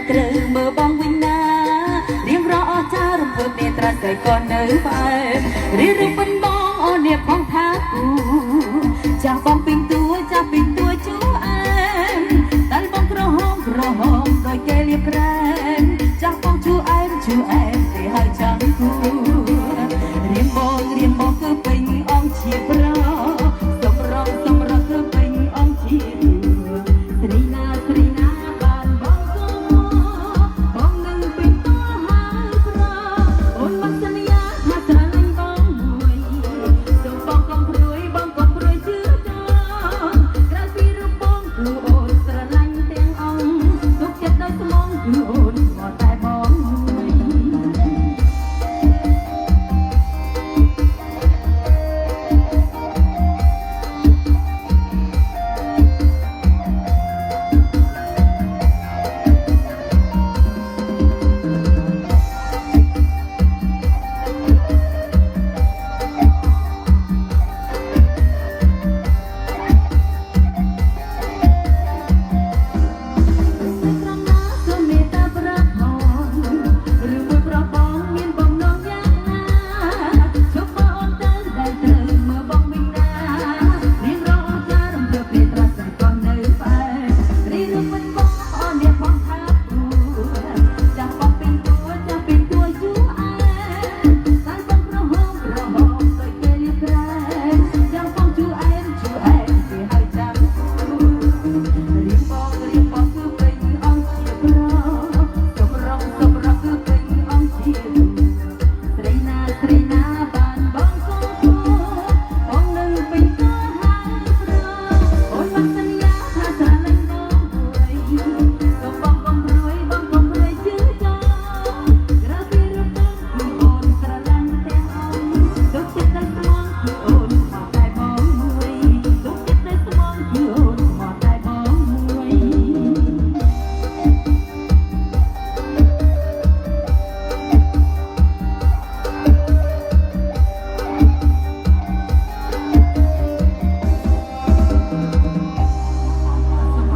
ត្រូវមើលបងវិញណារៀងរអចារំភើបនេត្រាស្រីក៏នៅបែរៀងរំបិនបងអូននេះផងថាគូចាស់បងពីងទួចាស់ពីងទួជួអែមតែបងក្រហមដោយគេលៀបក្រែមចាស់បងជួអែម